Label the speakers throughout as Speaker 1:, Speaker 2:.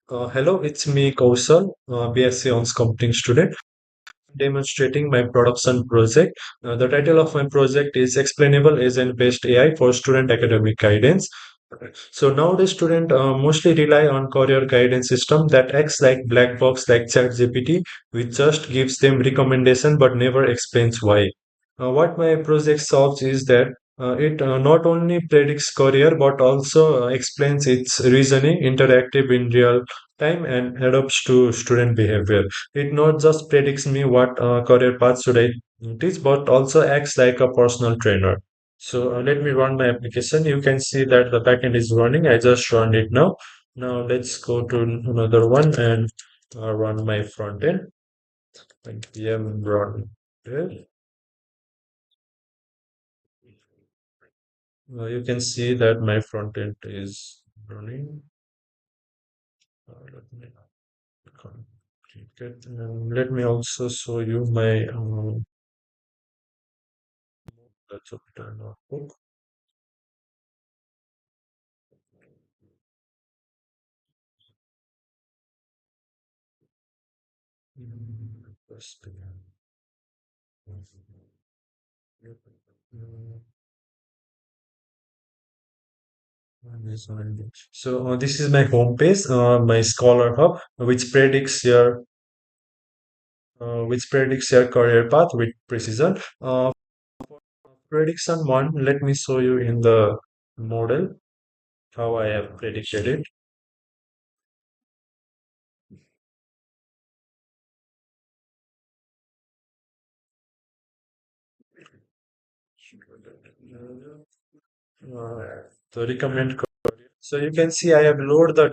Speaker 1: Hello, it's me, Kausal, BSc Honors Computing student, demonstrating my production project. The title of my project is Explainable Agent-Based AI for Student Academic Guidance. So nowadays, students mostly rely on career guidance system that acts like black box like ChatGPT, which just gives them recommendation but never explains why. What my project solves is that it not only predicts career but also explains its reasoning interactive in real time and adapts to student behavior. It not just predicts me what career path should I teach, but also acts like a personal trainer. So let me run my application. You can see that the backend is running. I just run it now. Now let's go to another one and run my front end. Npm run there. You can see that my front end is running. Let me complete it. Let me also show you my that's a notebook. First, so this is my home page, my Scholar Hub, which predicts your career path with precision. Prediction one, let me show you in the model how I have predicted it. The recommend. So you can see I have loaded the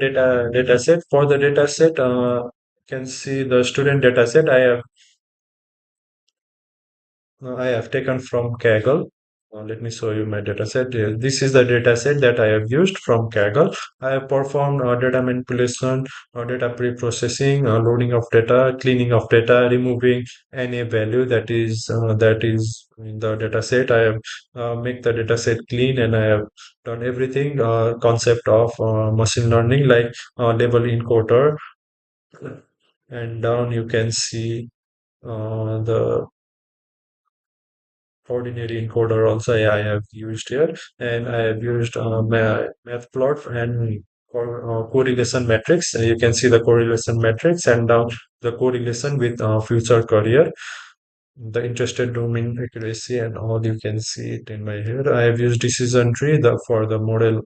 Speaker 1: data set. For the data set, you can see the student data set I have taken from Kaggle. Let me show you my dataset. This is the dataset that I have used from Kaggle. I have performed data manipulation, data pre-processing, loading of data, cleaning of data, removing any value that is in the dataset. I have make the dataset clean, and I have done everything. Concept of machine learning like label encoder, and down you can see the ordinary encoder also I have used here, and I have used matplot and correlation matrix. You can see the correlation matrix and down the correlation with future career, the interested domain accuracy, and all you can see it in my here. I have used decision tree for the model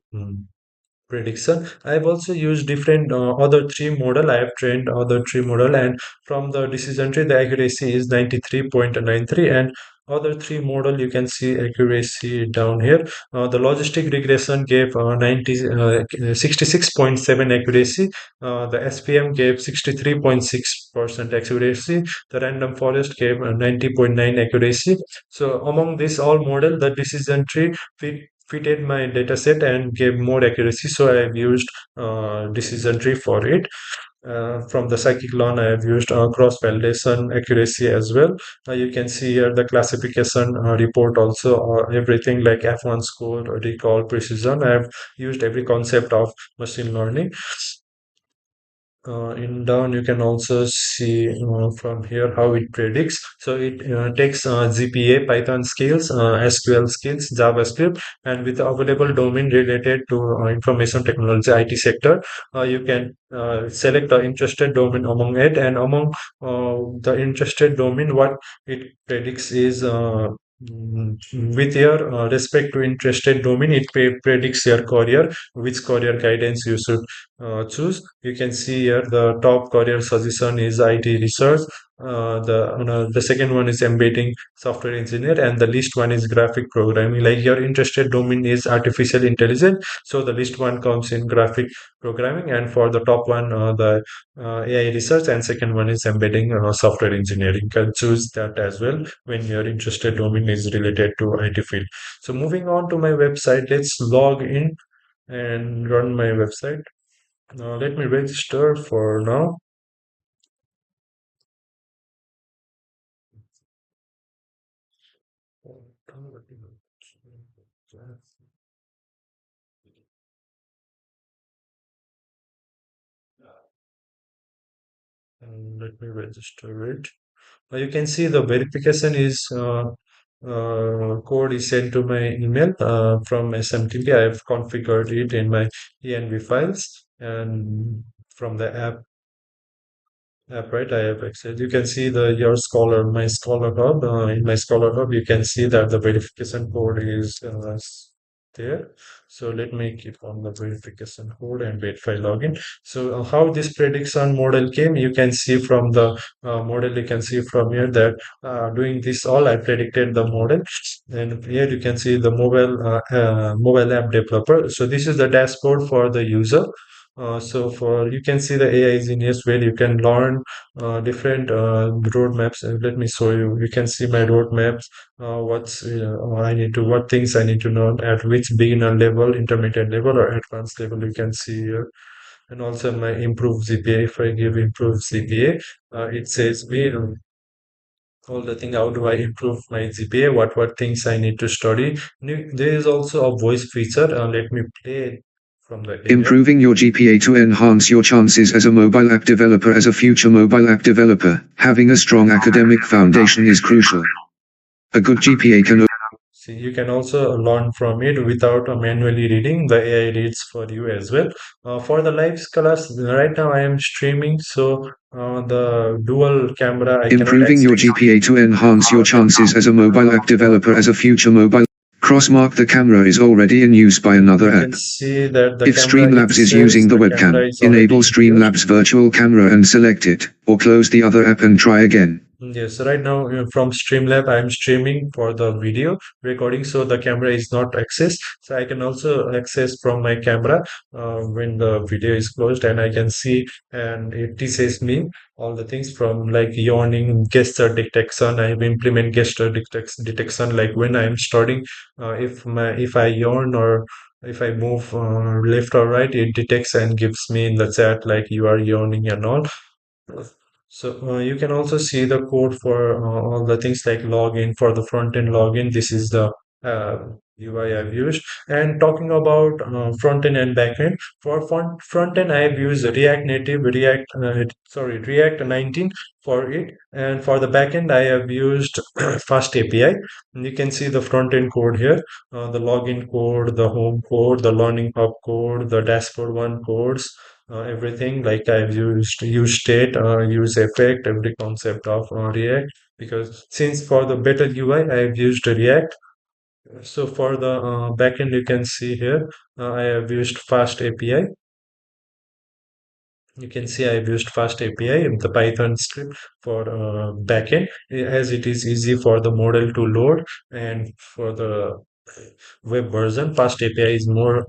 Speaker 1: prediction. I've also used different other three model. I have trained other three model, and from the decision tree, the accuracy is 93.93, and other three model you can see accuracy down here. The logistic regression gave 66.7 accuracy. The SPM gave 63.6% accuracy. The random forest gave 90.9 accuracy. So among this all model, the decision tree fitted my dataset and gave more accuracy. So I have used decision tree for it. From the scikit-learn, I have used cross validation accuracy as well. You can see here the classification report also, everything like F1 score, recall, precision. I have used every concept of machine learning. In down, you can also see from here how it predicts. So it takes GPA, Python skills, SQL skills, JavaScript, and with the available domain related to information technology IT sector, you can select the interested domain among it, and among the interested domain, what it predicts is with your respect to interested domain, it predicts your career, which career guidance you should choose. You can see here the top career suggestion is IT research. The second one is embedding software engineer, and the least one is graphic programming. Like your interested domain is artificial intelligence, so the least one comes in graphic programming, and for the top one, the AI research, and second one is embedding software engineering. You can choose that as well when your interested domain is related to IT field. So moving on to my website, let's log in and run my website. Now let me register for now. And let me register it. You can see the verification is code is sent to my email from SMTP. I have configured it in my env files, and from the app, right? I have access. You can see the your Scholar, my Scholar Hub. In my Scholar Hub, you can see that the verification code is there. So let me keep on the verification code and wait for login. So how this prediction model came, you can see from the model. You can see from here that doing this all, I predicted the model, and here you can see the mobile app developer. So this is the dashboard for the user. So for you can see the AI engineers where you can learn different roadmaps. Let me show you. You can see my roadmaps. What things I need to know at which beginner level, intermediate level, or advanced level. You can see here, and also my improved GPA. If I give improved GPA, it says me all the thing. How do I improve my GPA? What things I need to study? There is also a voice feature. Let me play it from the AI.
Speaker 2: Improving your GPA to enhance your chances as a mobile app developer. As a future mobile app developer, having a strong academic foundation is crucial. A good GPA can
Speaker 1: See, you can also learn from it without manually reading. The AI reads for you as well. For the live class, right now I am streaming, so the dual camera I cannot
Speaker 2: improving your
Speaker 1: access.
Speaker 2: GPA to enhance your chances as a mobile app developer. As a future mobile crossmark, the camera is already in use by another
Speaker 1: You can
Speaker 2: app.
Speaker 1: see that the
Speaker 2: If
Speaker 1: camera, it
Speaker 2: Streamlabs is
Speaker 1: says
Speaker 2: using the
Speaker 1: the camera
Speaker 2: webcam,
Speaker 1: is
Speaker 2: enable
Speaker 1: already in use.
Speaker 2: Streamlabs virtual camera and select it, or close the other app and try again.
Speaker 1: Yes, right now from Streamlab, I'm streaming for the video recording, so the camera is not accessed. So I can also access from my camera when the video is closed, and I can see, and it teaches me all the things from like yawning, gesture detection. I have implement gesture detection, like when I'm starting, if I yawn or if I move left or right, it detects and gives me in the chat like you are yawning and all. So you can also see the code for all the things like login for the front end login. This is the uh, UI I've used. And talking about front end and back end, for front end I have used React Native, React 19 for it. And for the back end I have used Fast API. And you can see the front end code here, the login code, the home code, the learning hub code, the dashboard one codes, everything like I've used use state, use effect, every concept of React. Because since for the better UI, I've used React. So for the backend, you can see here, I have used Fast API. You can see I've used Fast API in the Python script for backend, as it is easy for the model to load, and for the web version, Fast API is more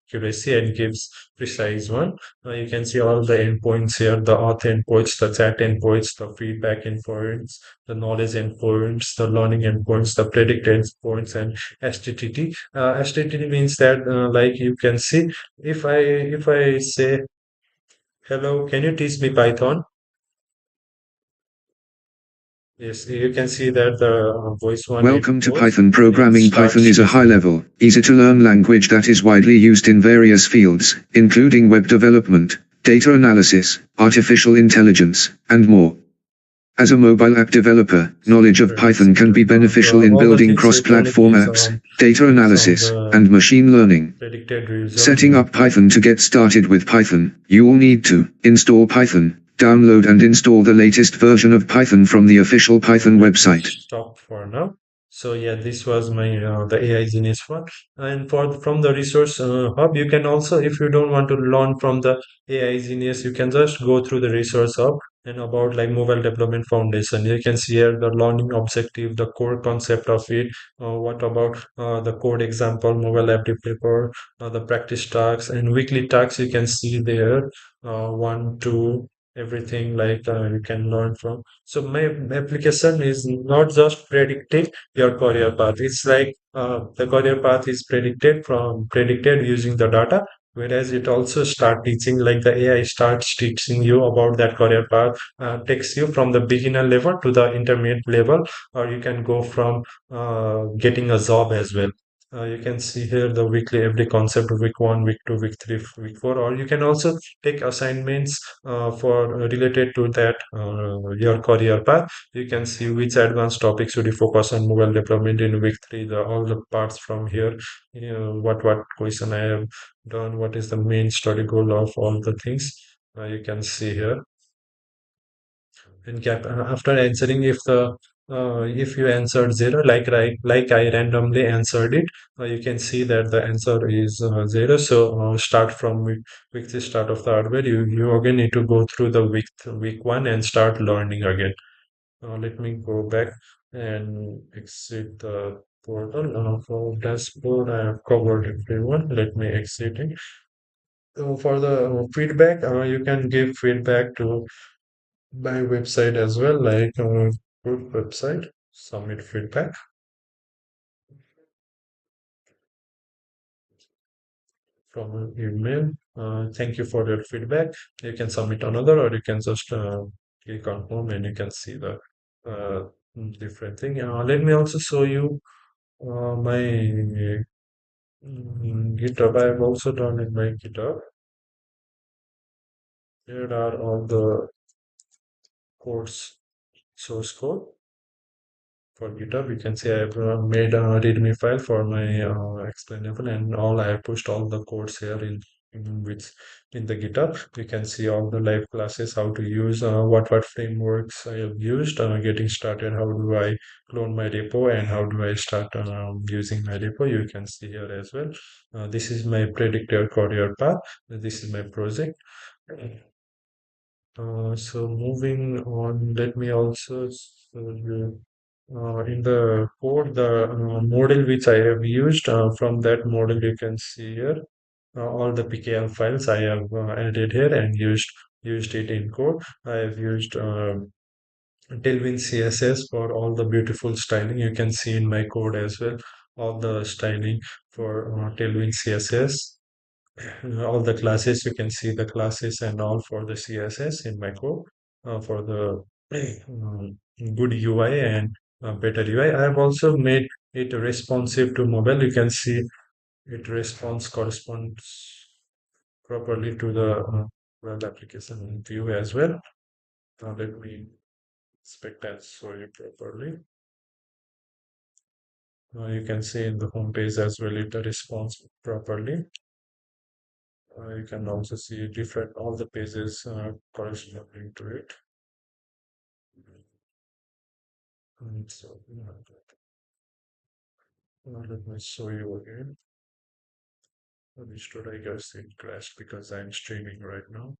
Speaker 1: accuracy and gives precise one. You can see all the endpoints here, the auth endpoints, the chat endpoints, the feedback endpoints, the knowledge endpoints, the learning endpoints, the predict endpoints, and STTT. STTT means that like you can see, if I say hello, can you teach me Python? Yes, you can see that the voice one it
Speaker 2: Welcome to
Speaker 1: goes
Speaker 2: Python
Speaker 1: and it
Speaker 2: programming. Python
Speaker 1: starts
Speaker 2: is a
Speaker 1: teaching.
Speaker 2: high-level, easy-to-learn language that is widely used in various fields, including web development, data analysis, artificial intelligence, and more. As a mobile app developer,
Speaker 1: So
Speaker 2: knowledge of
Speaker 1: very
Speaker 2: Python can
Speaker 1: simple.
Speaker 2: be beneficial in
Speaker 1: All the
Speaker 2: building
Speaker 1: things it only
Speaker 2: cross-platform apps, data
Speaker 1: gives on
Speaker 2: analysis,
Speaker 1: the
Speaker 2: and machine learning.
Speaker 1: predicted result.
Speaker 2: Setting up Python. To get started with Python, you will need to install Python, download and install the latest version of Python from the official Python
Speaker 1: Let me
Speaker 2: website.
Speaker 1: stop for now. So yeah, this was my the AI Genius one. And from the resource hub, you can also, if you don't want to learn from the AI Genius, you can just go through the resource hub and about like mobile development foundation. You can see here the learning objective, the core concept of it. What about the code example, mobile app developer, the practice tasks and weekly tasks. You can see there, one, two, everything like you can learn from. So my application is not just predicting your career path. It's like the career path is predicted using the data, whereas it also start teaching like the AI starts teaching you about that career path, takes you from the beginner level to the intermediate level, or you can go from getting a job as well. You can see here the weekly every concept week one, week two, week three, week four, or you can also take assignments for related to that your career path. You can see which advanced topics should you focus on mobile development in week three, the all the parts from here, what question I have done, what is the main study goal of all the things. You can see here and cap after answering if you answered zero like I randomly answered it, you can see that the answer is zero. So start from week the start of the hardware. You again need to go through the week one and start learning again. Let me go back and exit the portal. For dashboard, I have covered everyone. Let me exit it. For the feedback, you can give feedback to my website as well, like good website, submit feedback from an email. Thank you for your feedback. You can submit another, or you can just click on home and you can see the uh, different thing. Let me also show you my GitHub. I have also done in my GitHub. Here are all the codes, source code. For GitHub, you can see I've made a README file for my explainable, and all I have pushed all the codes here in the GitHub. You can see all the live classes, how to use what frameworks I have used, getting started, how do I clone my repo, and how do I start using my repo. You can see here as well. This is my predicted career path. This is my project. So moving on, let me also show you in the code the model which I have used. From that model, you can see here all the PKL files I have added here and used it in code. I have used Tailwind CSS for all the beautiful styling. You can see in my code as well all the styling for Tailwind CSS. All the classes, you can see the classes and all for the CSS in my code for the good UI and better UI. I have also made it responsive to mobile. You can see it corresponds properly to the web application view as well. Now let me inspect and show you properly. You can see in the home page as well it responds properly. You can also see different all the pages corresponding to it. So let me show you again. Understood, I guess it crashed because I'm streaming right now.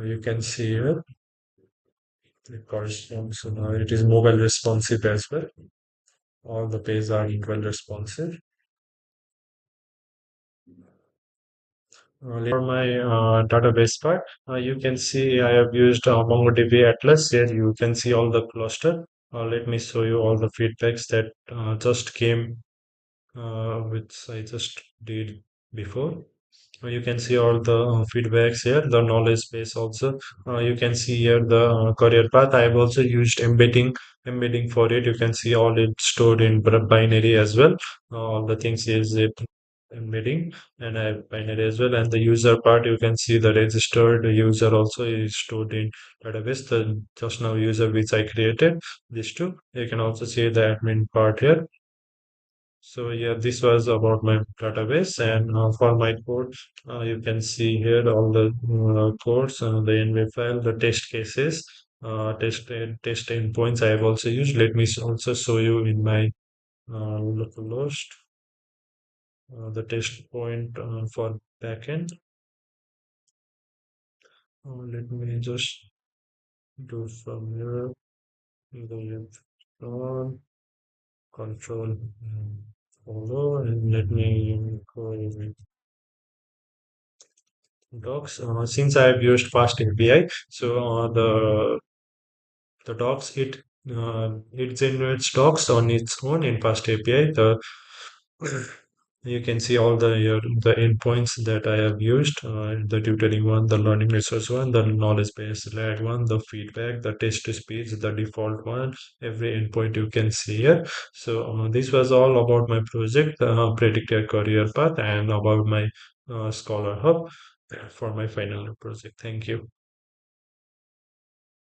Speaker 1: You can see here it corresponds. It is mobile responsive as well. All the pages are mobile responsive. For my database part, you can see I have used MongoDB Atlas. Here you can see all the cluster. Let me show you all the feedbacks that just came, which I just did before. You can see all the feedbacks here, the knowledge base also. You can see here the career path. I have also used embedding for it. You can see all it stored in binary as well. All the things is it embedding, and I have binary as well. And the user part, you can see the registered user also is stored in database. The just now user which I created, these two. You can also see the admin part here. So yeah, this was about my database, and for my code, you can see here all the codes, the env file, the test cases, test endpoints I have also used. Let me also show you in my localhost the test point for backend. Let me just do from here the on control follow, and let me go with docs. Since I have used fast API, so the docs it generates docs on its own in fast API. The You can see all the endpoints that I have used, the tutoring one, the learning resource one, the knowledge base layer one, the feedback, the test to speech, the default one, every endpoint you can see here. So this was all about my project, predicted career path, and about my Scholar Hub for my final project. Thank you.